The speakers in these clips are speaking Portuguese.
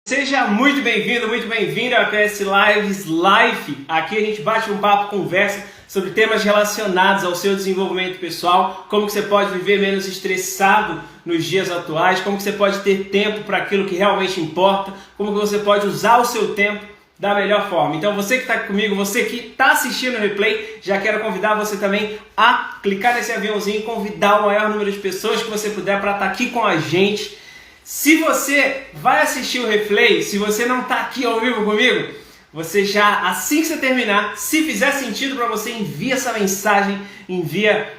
Seja muito bem-vindo, muito bem-vinda ao PS Lives Life. Aqui a gente bate um papo, conversa sobre temas relacionados ao seu desenvolvimento pessoal, como que você pode viver menos estressado nos dias atuais, como que você pode ter tempo para aquilo que realmente importa, como que você pode usar o seu tempo da melhor forma. Então você que está comigo, você que está assistindo o replay, já quero convidar você também a clicar nesse aviãozinho e convidar o maior número de pessoas que você puder para estar aqui com a gente. Se você vai assistir o replay, se você não está aqui ao vivo comigo, você já, assim que você terminar, se fizer sentido para você, envia essa mensagem, envia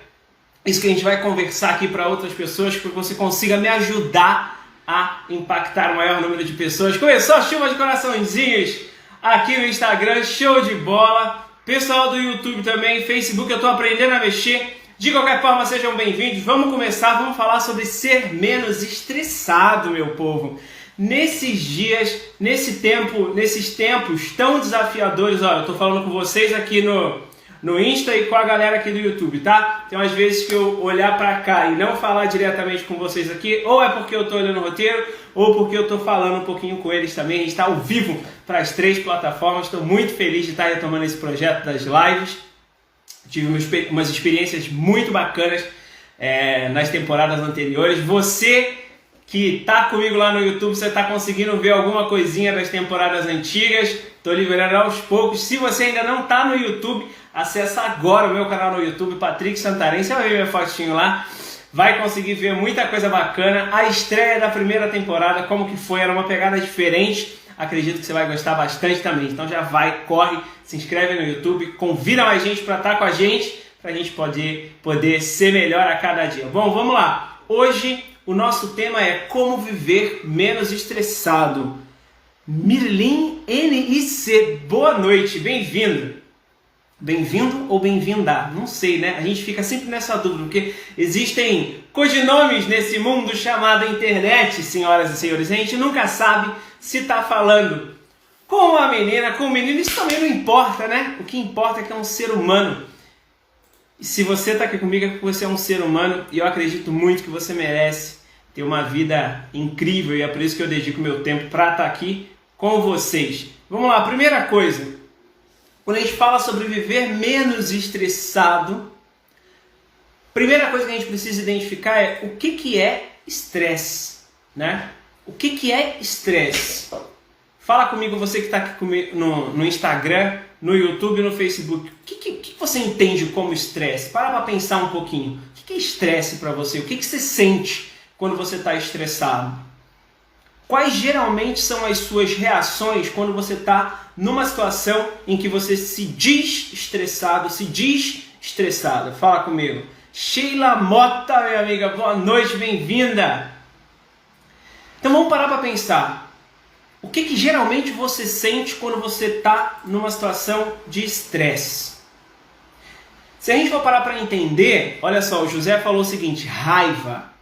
isso que a gente vai conversar aqui para outras pessoas, para que você consiga me ajudar a impactar o maior número de pessoas. Começou a chuva de coraçõezinhos aqui no Instagram, show de bola. Pessoal do YouTube também, Facebook, eu estou aprendendo a mexer. De qualquer forma, sejam bem-vindos. Vamos começar, vamos falar sobre ser menos estressado, meu povo. Nesses dias, nesses tempos tão desafiadores, olha, eu tô falando com vocês aqui no Insta e com a galera aqui do YouTube, tá? Então, às vezes que eu olhar pra cá e não falar diretamente com vocês aqui, ou é porque eu tô olhando o roteiro, ou porque eu tô falando um pouquinho com eles também. A gente tá ao vivo para as 3 plataformas. Estou muito feliz de estar retomando esse projeto das lives. Tive umas experiências muito bacanas nas temporadas anteriores. Você que está comigo lá no YouTube, você está conseguindo ver alguma coisinha das temporadas antigas. Estou liberando aos poucos. Se você ainda não está no YouTube, acessa agora o meu canal no YouTube, Patrick Santarém. Você vai ver minha fotinho lá. Vai conseguir ver muita coisa bacana. A estreia da primeira temporada, como que foi, era uma pegada diferente. Acredito que você vai gostar bastante também. Então já vai, corre, se inscreve no YouTube, convida mais gente para estar com a gente, para a gente poder ser melhor a cada dia. Bom, vamos lá. Hoje o nosso tema é como viver menos estressado. Mirlin NIC, boa noite, bem-vindo. Bem-vindo ou bem-vinda? Não sei, né? A gente fica sempre nessa dúvida, porque existem codinomes nesse mundo chamado internet, senhoras e senhores. A gente nunca sabe se está falando com uma menina, com um menino. Isso também não importa, né? O que importa é que é um ser humano. E se você está aqui comigo é porque você é um ser humano e eu acredito muito que você merece ter uma vida incrível e é por isso que eu dedico meu tempo para estar aqui com vocês. Vamos lá, primeira coisa. Quando a gente fala sobre viver menos estressado, primeira coisa que a gente precisa identificar é o que é estresse, né? O que é estresse? Fala comigo, você que está aqui no Instagram, no YouTube, no Facebook. O que você entende como estresse? Para pensar um pouquinho. O que é estresse para você? O que você sente quando você está estressado? Quais geralmente são as suas reações quando você está numa situação em que você se diz estressado, se diz estressada? Fala comigo. Sheila Mota, minha amiga, boa noite, bem-vinda. Então vamos parar para pensar. O que geralmente você sente quando você está numa situação de estresse? Se a gente for parar para entender, olha só, o José falou o seguinte, raiva.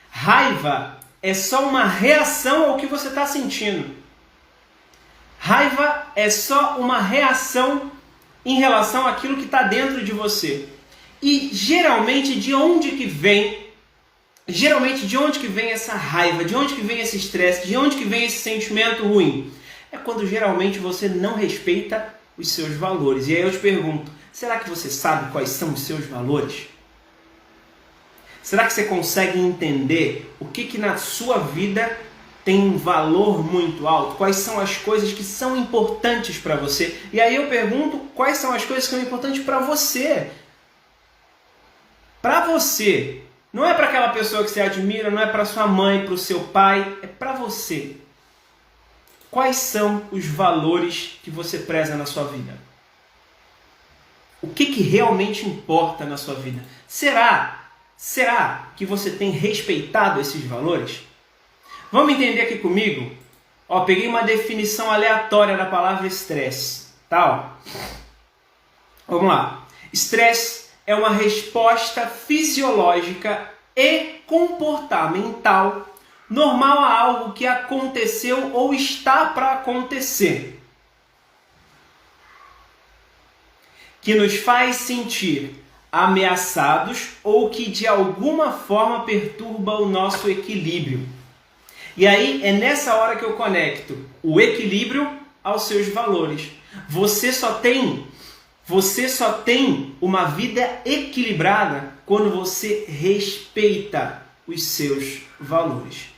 Raiva é só uma reação ao que você está sentindo. Raiva é só uma reação em relação àquilo que está dentro de você. E geralmente de onde que vem essa raiva? De onde que vem esse estresse? De onde que vem esse sentimento ruim? É quando geralmente você não respeita os seus valores. E aí eu te pergunto, será que você sabe quais são os seus valores? Será que você consegue entender o que na sua vida tem um valor muito alto? Quais são as coisas que são importantes para você? E aí eu pergunto, quais são as coisas que são importantes para você? Para você. Não é para aquela pessoa que você admira, não é para sua mãe, para o seu pai, é para você. Quais são os valores que você preza na sua vida? O que realmente importa na sua vida? Será que você tem respeitado esses valores? Vamos entender aqui comigo? Ó, peguei uma definição aleatória da palavra estresse, tá? Ó. Vamos lá. Estresse é uma resposta fisiológica e comportamental normal a algo que aconteceu ou está para acontecer, que nos faz sentir ameaçados ou que de alguma forma perturba o nosso equilíbrio. E aí é nessa hora que eu conecto o equilíbrio aos seus valores. Você só tem uma vida equilibrada quando você respeita os seus valores.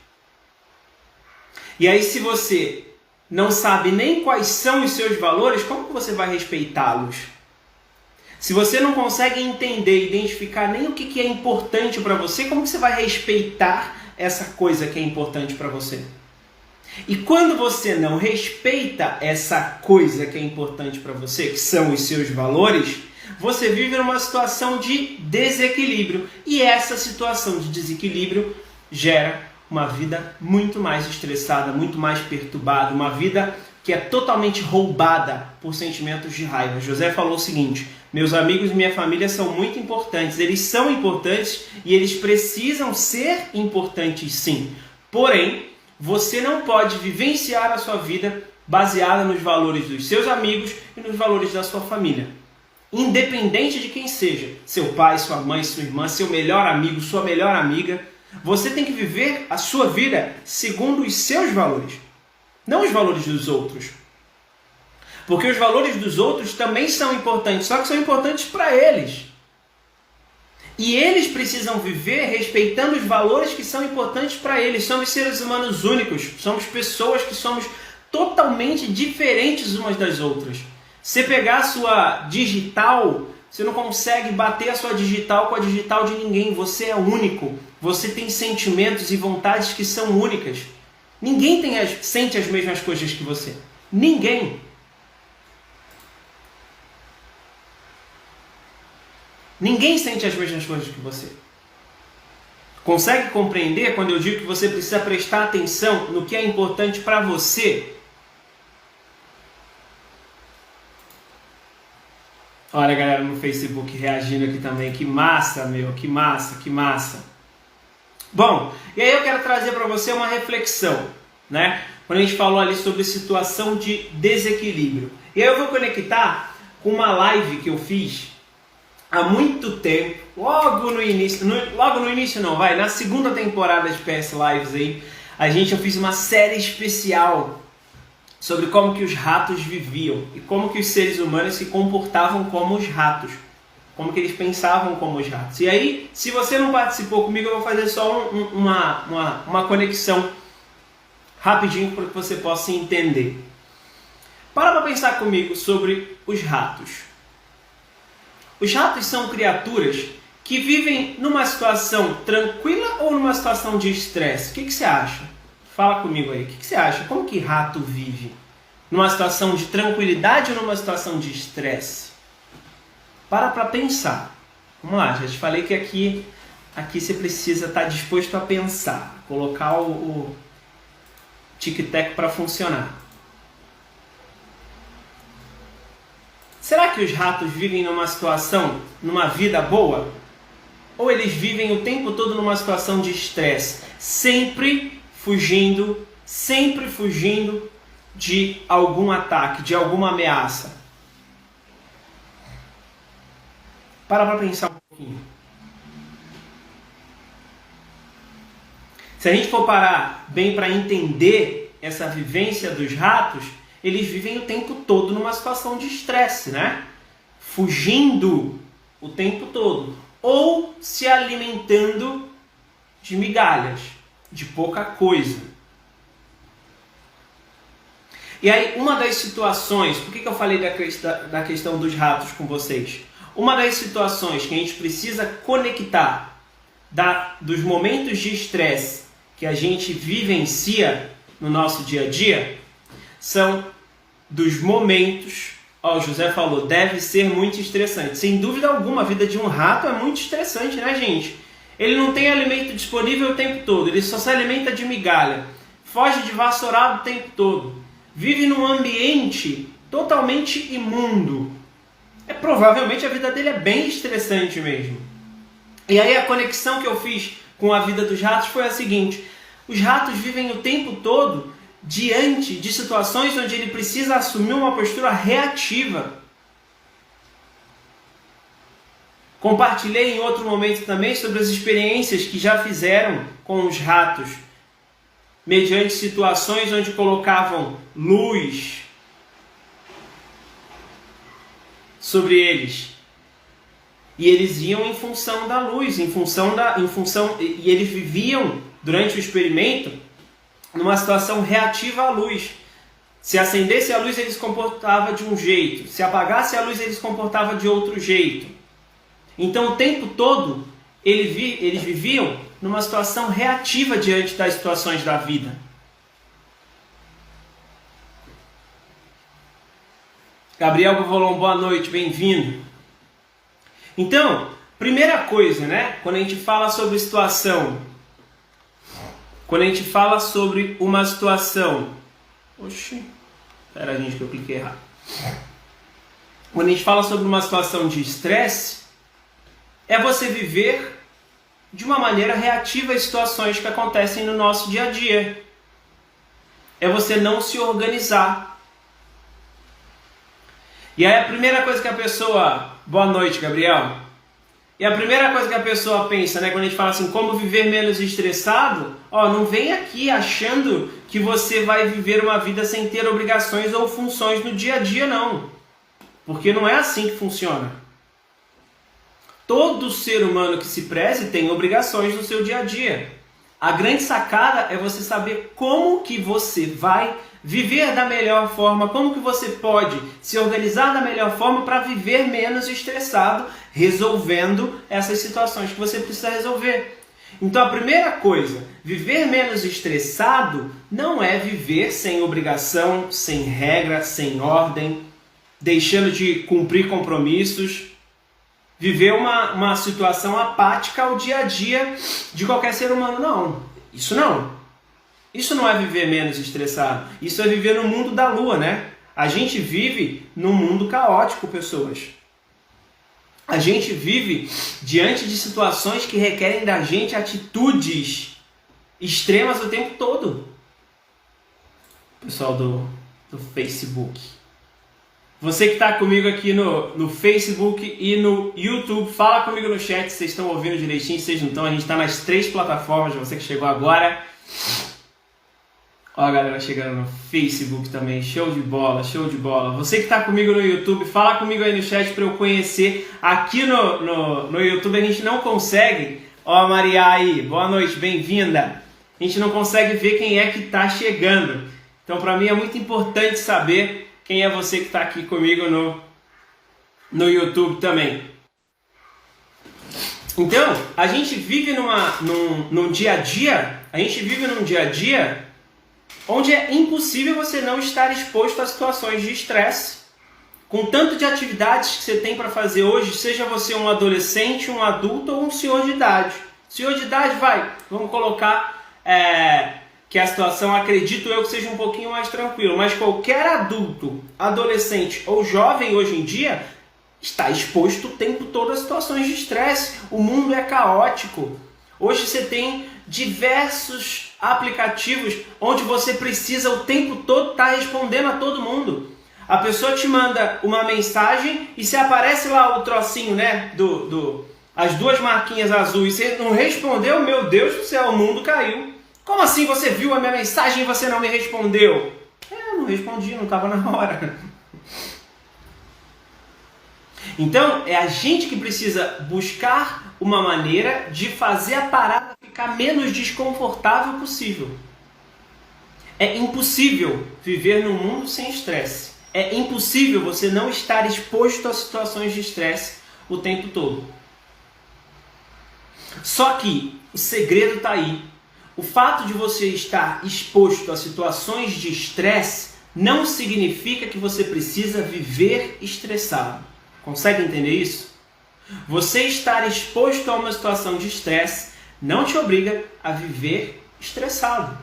E aí, se você não sabe nem quais são os seus valores, como que você vai respeitá-los? Se você não consegue entender, identificar nem o que é importante para você, como que você vai respeitar essa coisa que é importante para você? E quando você não respeita essa coisa que é importante para você, que são os seus valores, você vive numa situação de desequilíbrio. E essa situação de desequilíbrio gera uma vida muito mais estressada, muito mais perturbada, uma vida que é totalmente roubada por sentimentos de raiva. José falou o seguinte: meus amigos e minha família são muito importantes, eles são importantes e eles precisam ser importantes sim. Porém, você não pode vivenciar a sua vida baseada nos valores dos seus amigos e nos valores da sua família. Independente de quem seja, seu pai, sua mãe, sua irmã, seu melhor amigo, sua melhor amiga, você tem que viver a sua vida segundo os seus valores, não os valores dos outros. Porque os valores dos outros também são importantes, só que são importantes para eles. E eles precisam viver respeitando os valores que são importantes para eles. Somos seres humanos únicos, somos pessoas que somos totalmente diferentes umas das outras. Você pegar a sua digital, você não consegue bater a sua digital com a digital de ninguém. Você é único. Você tem sentimentos e vontades que são únicas. Ninguém sente as mesmas coisas que você. Ninguém. Ninguém sente as mesmas coisas que você. Consegue compreender quando eu digo que você precisa prestar atenção no que é importante para você? Olha a galera no Facebook reagindo aqui também. Que massa, meu. Que massa, que massa. Bom, e aí eu quero trazer para você uma reflexão, né? Quando a gente falou ali sobre situação de desequilíbrio. E aí eu vou conectar com uma live que eu fiz há muito tempo, logo no início não, na segunda temporada de PS Lives aí, eu fiz uma série especial sobre como que os ratos viviam e como que os seres humanos se comportavam como os ratos, como que eles pensavam como os ratos. E aí, se você não participou comigo, eu vou fazer só uma conexão rapidinho para que você possa entender. Para pensar comigo sobre os ratos. Os ratos são criaturas que vivem numa situação tranquila ou numa situação de estresse? O que você acha? Fala comigo aí. O que você acha? Como que rato vive? Numa situação de tranquilidade ou numa situação de estresse? Para pensar. Vamos lá, já te falei que aqui você precisa estar disposto a pensar. Colocar o tic-tac para funcionar. Será que os ratos vivem numa vida boa? Ou eles vivem o tempo todo numa situação de estresse? Sempre fugindo de algum ataque, de alguma ameaça. Para pensar um pouquinho. Se a gente for parar bem para entender essa vivência dos ratos, eles vivem o tempo todo numa situação de estresse, né? Fugindo o tempo todo. Ou se alimentando de migalhas, de pouca coisa. E aí, uma das situações... Por que eu falei da questão dos ratos com vocês? Uma das situações que a gente precisa conectar dos momentos de estresse que a gente vivencia no nosso dia a dia são dos momentos, o José falou, deve ser muito estressante. Sem dúvida alguma, a vida de um rato é muito estressante, né, gente? Ele não tem alimento disponível o tempo todo, ele só se alimenta de migalha, foge de vassourado o tempo todo, vive num ambiente totalmente imundo. Provavelmente a vida dele é bem estressante mesmo. E aí a conexão que eu fiz com a vida dos ratos foi a seguinte: os ratos vivem o tempo todo diante de situações onde ele precisa assumir uma postura reativa. Compartilhei em outro momento também sobre as experiências que já fizeram com os ratos mediante situações onde colocavam luz sobre eles. E eles iam em função da luz, e eles viviam durante o experimento numa situação reativa à luz. Se acendesse a luz, eles se comportavam de um jeito. Se apagasse a luz, eles se comportavam de outro jeito. Então, o tempo todo, eles viviam numa situação reativa diante das situações da vida. Gabriel Buvolon, boa noite, bem-vindo. Então, primeira coisa, né? Quando a gente fala sobre situação, quando a gente fala sobre uma situação... Oxi, pera, gente, que eu cliquei errado. Quando a gente fala sobre uma situação de estresse, é você viver de uma maneira reativa às situações que acontecem no nosso dia a dia. É você não se organizar. E aí a primeira coisa que a pessoa... Boa noite, Gabriel. E a primeira coisa que a pessoa pensa, né, quando a gente fala assim, como viver menos estressado, não vem aqui achando que você vai viver uma vida sem ter obrigações ou funções no dia a dia, não. Porque não é assim que funciona. Todo ser humano que se preze tem obrigações no seu dia a dia. A grande sacada é você saber como que você vai viver da melhor forma, como que você pode se organizar da melhor forma para viver menos estressado, resolvendo essas situações que você precisa resolver. Então a primeira coisa, viver menos estressado não é viver sem obrigação, sem regra, sem ordem, deixando de cumprir compromissos, viver uma situação apática ao dia a dia de qualquer ser humano. Não, isso não. Isso não é viver menos estressado. Isso é viver no mundo da lua, né? A gente vive num mundo caótico, pessoas. A gente vive diante de situações que requerem da gente atitudes extremas o tempo todo. Pessoal do Facebook. Você que está comigo aqui no Facebook e no YouTube, fala comigo no chat se vocês estão ouvindo direitinho, se vocês não estão. A gente está nas 3 plataformas, você que chegou agora. Ó a galera chegando no Facebook também, show de bola, show de bola. Você que está comigo no YouTube, fala comigo aí no chat para eu conhecer. Aqui no YouTube a gente não consegue, ó a Maria aí, boa noite, bem-vinda. A gente não consegue ver quem é que está chegando. Então para mim é muito importante saber quem é você que está aqui comigo no YouTube também. Então, a gente vive num dia a dia, onde é impossível você não estar exposto a situações de estresse. Com tanto de atividades que você tem para fazer hoje, seja você um adolescente, um adulto ou um senhor de idade. Senhor de idade, vamos colocar que a situação, acredito eu, que seja um pouquinho mais tranquila. Mas qualquer adulto, adolescente ou jovem hoje em dia está exposto o tempo todo a situações de estresse. O mundo é caótico. Hoje você tem diversos aplicativos onde você precisa o tempo todo estar respondendo a todo mundo. A pessoa te manda uma mensagem e se aparece lá o trocinho, né, as 2 marquinhas azuis, e você não respondeu, meu Deus do céu, o mundo caiu. Como assim você viu a minha mensagem e você não me respondeu? Eu não respondi, não estava na hora. Então, é a gente que precisa buscar uma maneira de fazer a parada ficar menos desconfortável possível. É impossível viver num mundo sem estresse. É impossível você não estar exposto a situações de estresse o tempo todo. Só que o segredo está aí. O fato de você estar exposto a situações de estresse não significa que você precisa viver estressado. Consegue entender isso? Você estar exposto a uma situação de estresse não te obriga a viver estressado.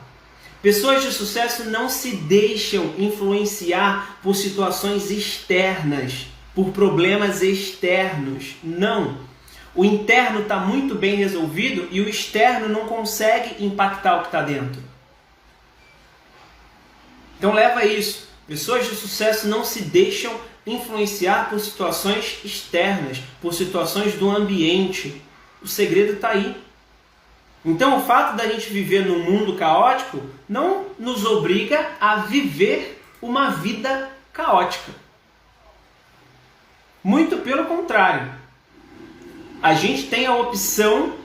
Pessoas de sucesso não se deixam influenciar por situações externas, por problemas externos. Não. O interno está muito bem resolvido e o externo não consegue impactar o que está dentro. Então leva isso. Pessoas de sucesso não se deixam influenciar por situações externas, por situações do ambiente. O segredo está aí. Então o fato da gente viver num mundo caótico não nos obriga a viver uma vida caótica. Muito pelo contrário. A gente tem a opção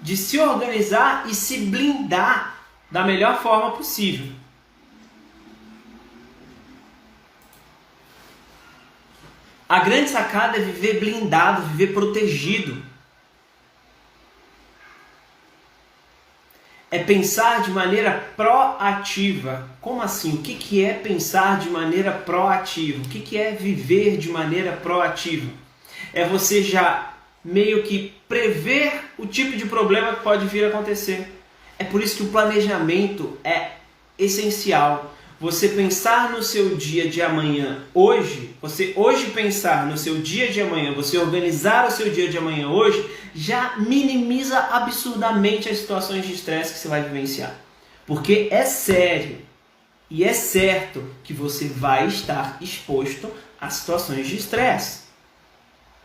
de se organizar e se blindar da melhor forma possível. A grande sacada é viver blindado, viver protegido. É pensar de maneira proativa. Como assim? O que é pensar de maneira proativa? O que é viver de maneira proativa? É você já meio que prever o tipo de problema que pode vir a acontecer. É por isso que o planejamento é essencial. Você pensar no seu dia de amanhã hoje, você hoje pensar no seu dia de amanhã, você organizar o seu dia de amanhã hoje, já minimiza absurdamente as situações de estresse que você vai vivenciar. Porque é sério e é certo que você vai estar exposto a situações de estresse.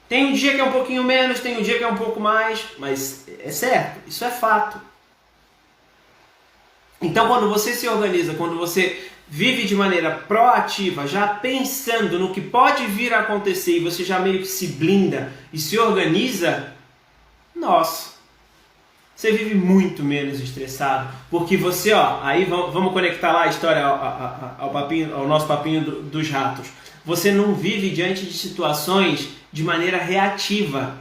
Tem um dia que é um pouquinho menos, tem um dia que é um pouco mais, mas é certo, isso é fato. Então quando você se organiza, quando você vive de maneira proativa, já pensando no que pode vir a acontecer e você já meio que se blinda e se organiza, nossa, você vive muito menos estressado, porque você, aí vamos conectar lá a história ao nosso papinho dos ratos. Você não vive diante de situações de maneira reativa.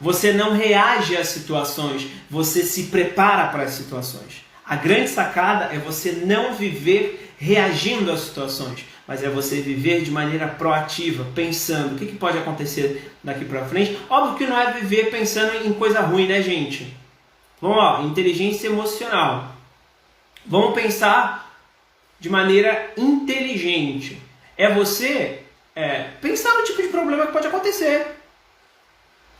Você não reage às situações, você se prepara para as situações. A grande sacada é você não viver reagindo às situações, mas é você viver de maneira proativa, pensando o que pode acontecer daqui para frente. Óbvio que não é viver pensando em coisa ruim, né, gente? Vamos lá, inteligência emocional. Vamos pensar de maneira inteligente. É você pensar no tipo de problema que pode acontecer.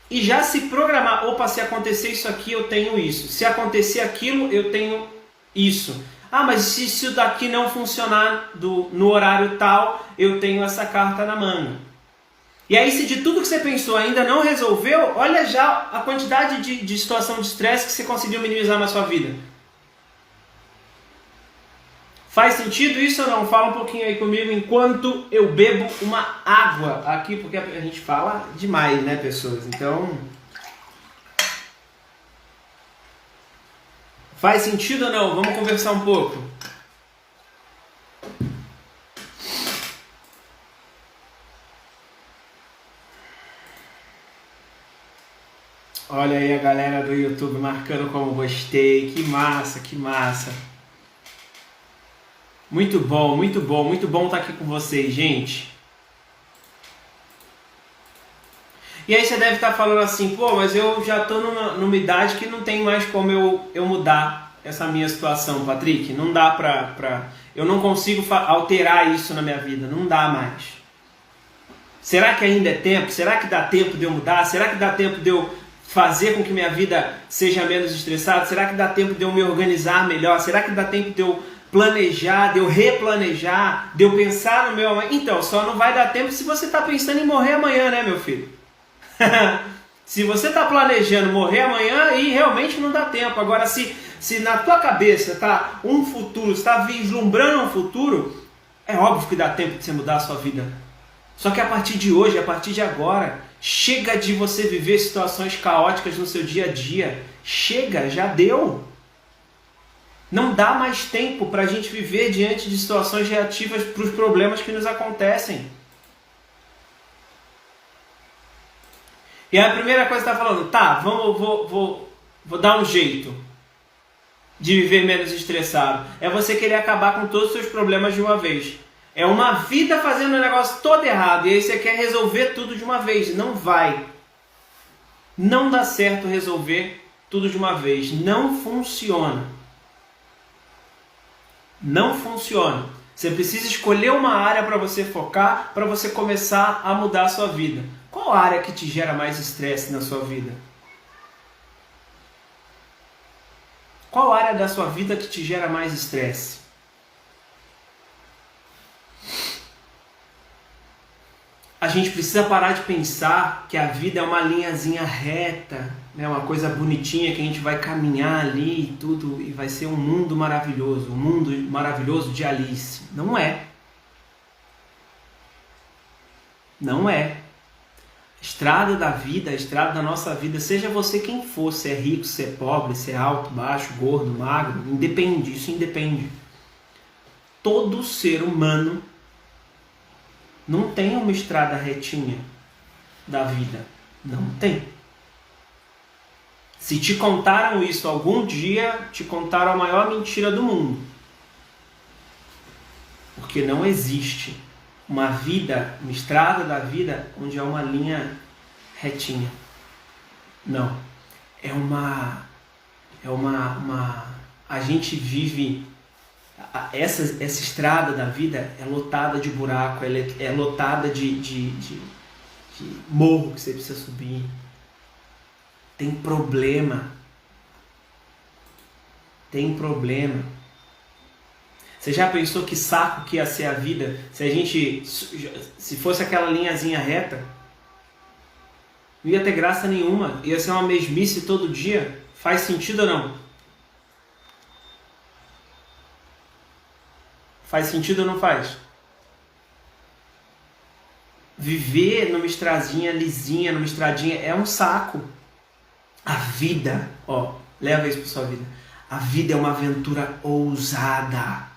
E já se programar, opa, se acontecer isso aqui, eu tenho isso. Se acontecer aquilo, eu tenho isso. Ah, mas se isso daqui não funcionar no horário tal, eu tenho essa carta na manga. E aí, se de tudo que você pensou ainda não resolveu, olha já a quantidade de situação de estresse que você conseguiu minimizar na sua vida. Faz sentido isso ou não? Fala um pouquinho aí comigo enquanto eu bebo uma água aqui, porque a gente fala demais, né, pessoas? Então, faz sentido ou não? Vamos conversar um pouco. Olha aí a galera do YouTube marcando como gostei. Que massa, que massa. Muito bom, muito bom, muito bom estar aqui com vocês, gente. E aí você deve estar falando assim, pô, mas eu já estou numa idade que não tem mais como eu mudar essa minha situação, Patrick. Não dá eu não consigo alterar isso na minha vida, não dá mais. Será que ainda é tempo? Será que dá tempo de eu mudar? Será que dá tempo de eu fazer com que minha vida seja menos estressada? Será que dá tempo de eu me organizar melhor? Será que dá tempo de eu planejar, de eu replanejar, de eu pensar no meu amanhã? Então, só não vai dar tempo se você está pensando em morrer amanhã, né, meu filho? Se você está planejando morrer amanhã, aí realmente não dá tempo. Agora, se na tua cabeça está um futuro, está vislumbrando um futuro, é óbvio que dá tempo de você mudar a sua vida. Só que a partir de hoje, a partir de agora, chega de você viver situações caóticas no seu dia a dia. Chega, já deu. Não dá mais tempo para a gente viver diante de situações reativas para os problemas que nos acontecem. E aí a primeira coisa que você está falando, tá, vou dar um jeito de viver menos estressado. É você querer acabar com todos os seus problemas de uma vez. É uma vida fazendo o negócio todo errado e aí você quer resolver tudo de uma vez. Não vai. Não dá certo resolver tudo de uma vez. Não funciona. Não funciona. Você precisa escolher uma área para você focar, para você começar a mudar a sua vida. Qual área que te gera mais estresse na sua vida? Qual área da sua vida que te gera mais estresse? a gente precisa parar de pensar que a vida é uma linhazinha reta, né? Uma coisa bonitinha que a gente vai caminhar ali e tudo, e vai ser um mundo maravilhoso de Alice. Não é. Não é. A estrada da vida, a estrada da nossa vida, seja você quem for, se é rico, se é pobre, se é alto, baixo, gordo, magro, independe, isso independe. Todo ser humano não tem uma estrada retinha da vida. Não tem. Se te contaram isso algum dia, te contaram a maior mentira do mundo. Porque não existe uma vida, uma estrada da vida onde é uma linha retinha. Não. A gente vive, essa estrada da vida é lotada de buraco, ela é lotada de morro que você precisa subir. Tem problema. Tem problema. Você já pensou que saco que ia ser a vida se fosse aquela linhazinha reta? Não ia ter graça nenhuma, ia ser uma mesmice todo dia. Faz sentido ou não? Faz sentido ou não faz? Viver numa estradinha lisinha, numa estradinha, é um saco. A vida, leva isso para sua vida. A vida é uma aventura ousada.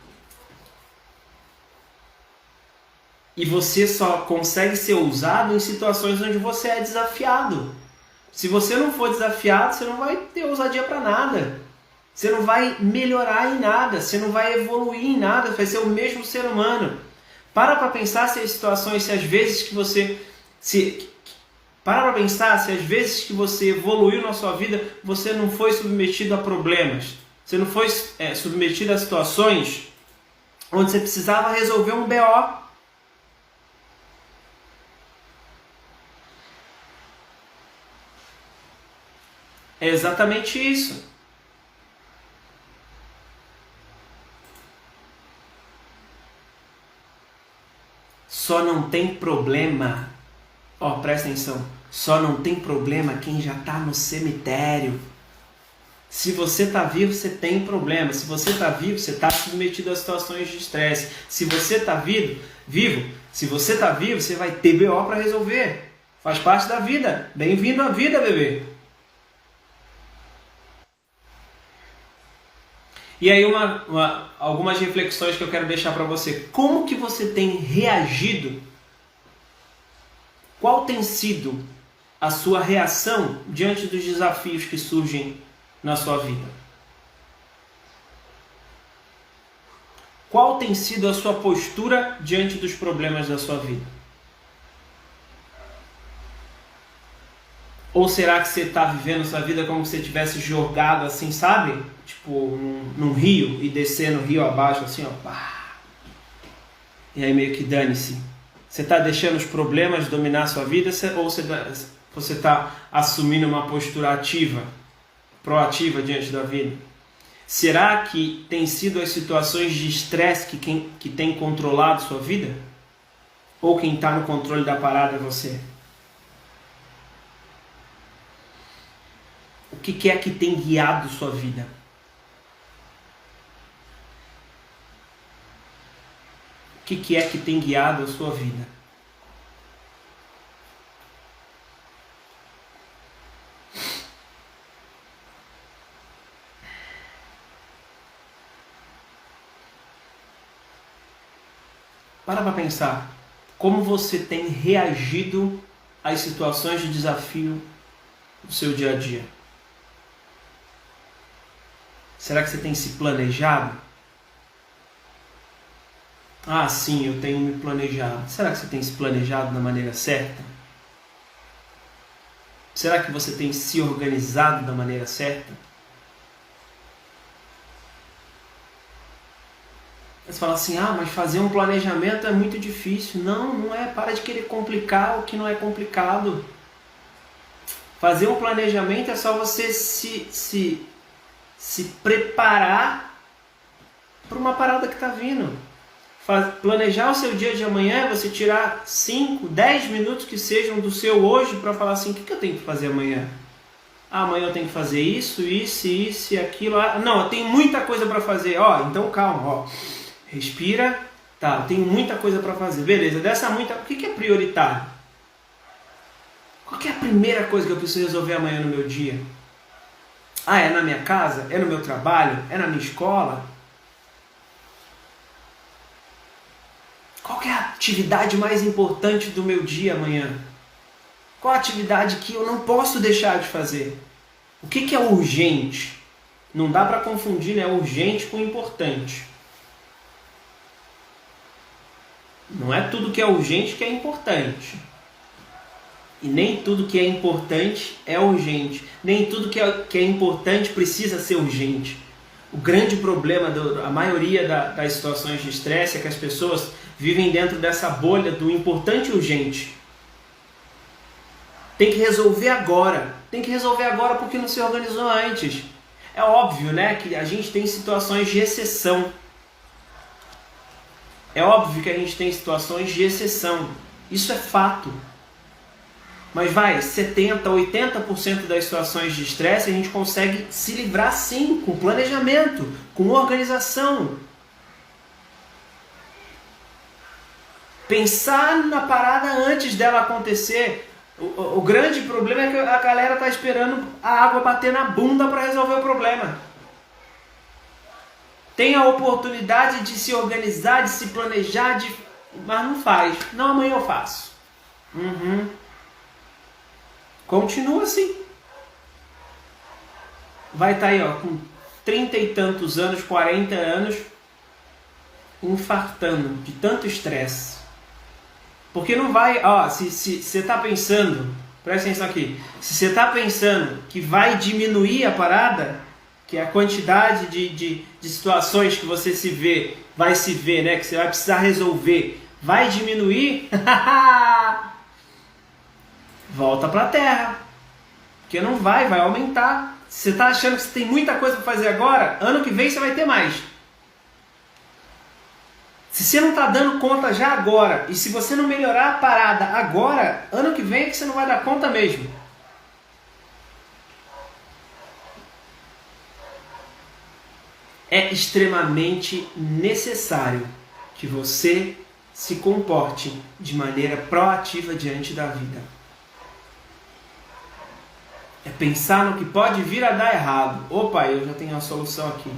E você só consegue ser ousado em situações onde você é desafiado. Se você não for desafiado, você não vai ter ousadia para nada. Você não vai melhorar em nada. Você não vai evoluir em nada. Vai ser o mesmo ser humano. Para pensar se as situações, se às vezes que você... Para pensar se às vezes que você evoluiu na sua vida, você não foi submetido a problemas. Você não foi submetido a situações onde você precisava resolver um BO. É exatamente isso. Só não tem problema, presta atenção, só não tem problema quem já está no cemitério. Se você está vivo, você tem problema. Se você está vivo, você está submetido a situações de estresse. Se você está vivo, se você está vivo, você vai ter BO para resolver. Faz parte da vida. Bem-vindo à vida, bebê. E aí algumas reflexões que eu quero deixar para você. Como que você tem reagido? Qual tem sido a sua reação diante dos desafios que surgem na sua vida? Qual tem sido a sua postura diante dos problemas da sua vida? Ou será que você está vivendo sua vida como se você tivesse jogado assim, sabe? Tipo, num rio e descendo o rio abaixo assim, pá. E aí meio que dane-se. Você está deixando os problemas dominar a sua vida ou você está assumindo uma postura ativa, proativa diante da vida? Será que tem sido as situações de estresse que tem controlado sua vida? Ou quem está no controle da parada é você? O que é que tem guiado sua vida? O que é que tem guiado a sua vida? Para pensar. Como você tem reagido às situações de desafio do seu dia a dia? Será que você tem se planejado? Ah, sim, eu tenho me planejado. Será que você tem se planejado da maneira certa? Será que você tem se organizado da maneira certa? Você fala assim, mas fazer um planejamento é muito difícil. Não, não é. Para de querer complicar o que não é complicado. Fazer um planejamento é só você se preparar para uma parada que está vindo. Planejar o seu dia de amanhã é você tirar 5, 10 minutos que sejam do seu hoje para falar assim, o que eu tenho que fazer amanhã? Amanhã eu tenho que fazer isso e aquilo. Não, eu tenho muita coisa para fazer. Então calma, respira. Tá, eu tenho muita coisa para fazer. Beleza, dessa muita, o que é prioritário? Qual que é a primeira coisa que eu preciso resolver amanhã no meu dia? É na minha casa? É no meu trabalho? É na minha escola? Qual que é a atividade mais importante do meu dia amanhã? Qual a atividade que eu não posso deixar de fazer? O que é urgente? Não dá para confundir, né, urgente com importante. Não é tudo que é urgente que é importante. E nem tudo que é importante é urgente. Nem tudo que é importante precisa ser urgente. O grande problema da maioria das situações de estresse é que as pessoas vivem dentro dessa bolha do importante e urgente. Tem que resolver agora. Tem que resolver agora porque não se organizou antes. É óbvio, né, que a gente tem situações de exceção. É óbvio que a gente tem situações de exceção. Isso é fato. Mas 70%, 80% das situações de estresse a gente consegue se livrar sim, com planejamento, com organização. Pensar na parada antes dela acontecer. O grande problema é que a galera está esperando a água bater na bunda para resolver o problema. Tem a oportunidade de se organizar, de se planejar, mas não faz. Não, amanhã eu faço. Continua assim. Vai estar aí, com 30 e tantos anos, 40 anos, infartando de tanto estresse. Porque não vai, se você está pensando, presta atenção aqui, se você está pensando que vai diminuir a parada, que a quantidade de situações que você vai se ver, né, que você vai precisar resolver, vai diminuir, volta para a Terra, porque não vai aumentar. Se você está achando que você tem muita coisa para fazer agora, ano que vem você vai ter mais. Se você não está dando conta já agora, e se você não melhorar a parada agora, ano que vem é que você não vai dar conta mesmo. É extremamente necessário que você se comporte de maneira proativa diante da vida. É pensar no que pode vir a dar errado. Opa, eu já tenho uma solução aqui.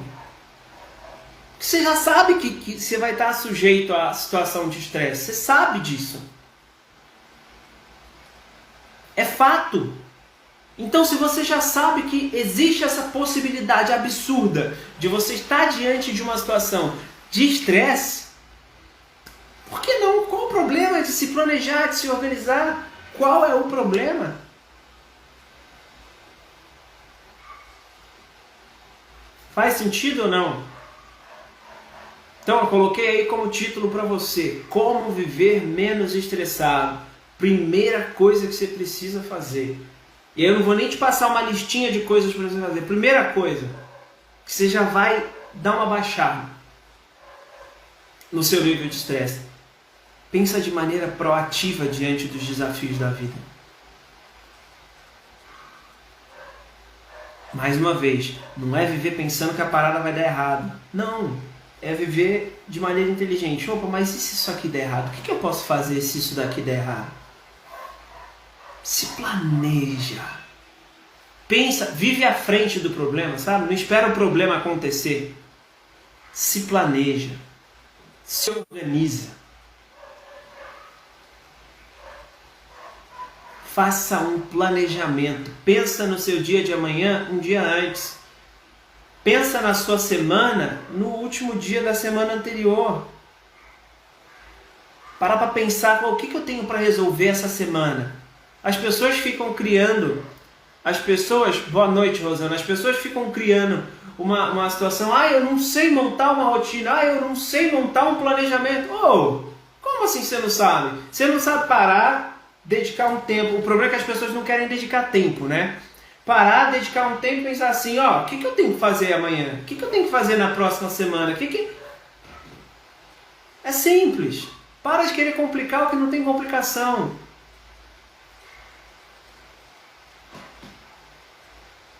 Você já sabe que você vai estar sujeito à situação de estresse. Você sabe disso. É fato. Então, se você já sabe que existe essa possibilidade absurda de você estar diante de uma situação de estresse, por que não? Qual o problema de se planejar, de se organizar? Qual é o problema? Faz sentido ou não? Então eu coloquei aí como título para você: como viver menos estressado. Primeira coisa que você precisa fazer. E aí eu não vou nem te passar uma listinha de coisas para você fazer. Primeira coisa, que você já vai dar uma baixada no seu nível de estresse. Pensa de maneira proativa diante dos desafios da vida. Mais uma vez, não é viver pensando que a parada vai dar errado. Não. É viver de maneira inteligente. Opa, mas e se isso aqui der errado? O que eu posso fazer se isso daqui der errado? Se planeja. Pensa, vive à frente do problema, sabe? Não espera o problema acontecer. Se planeja. Se organiza. Faça um planejamento. Pensa no seu dia de amanhã um dia antes. Pensa na sua semana no último dia da semana anterior. Para pensar o que eu tenho para resolver essa semana. As pessoas ficam criando. Boa noite, Rosana. As pessoas ficam criando uma situação. Eu não sei montar uma rotina. Eu não sei montar um planejamento. Como assim você não sabe? Você não sabe parar, dedicar um tempo. O problema é que as pessoas não querem dedicar tempo, né? Parar, dedicar um tempo e pensar assim, o que eu tenho que fazer amanhã? O que eu tenho que fazer na próxima semana? É simples. Para de querer complicar o que não tem complicação.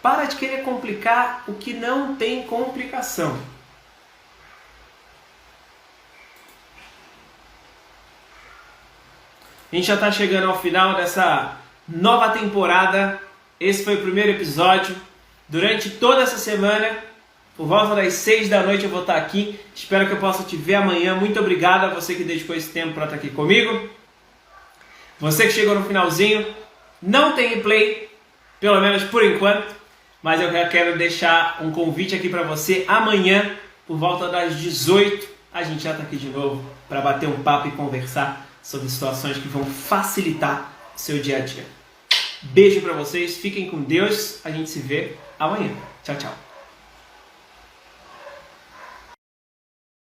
Para de querer complicar o que não tem complicação. A gente já está chegando ao final dessa nova temporada. Esse foi o primeiro episódio. Durante toda essa semana, por volta das 6 da noite eu vou estar aqui. Espero que eu possa te ver amanhã. Muito obrigado a você que dedicou esse tempo para estar aqui comigo. Você que chegou no finalzinho, não tem replay, pelo menos por enquanto. Mas eu já quero deixar um convite aqui para você. Amanhã, por volta das 18, a gente já está aqui de novo para bater um papo e conversar sobre situações que vão facilitar o seu dia a dia. Beijo para vocês, fiquem com Deus. A gente se vê amanhã. Tchau, tchau.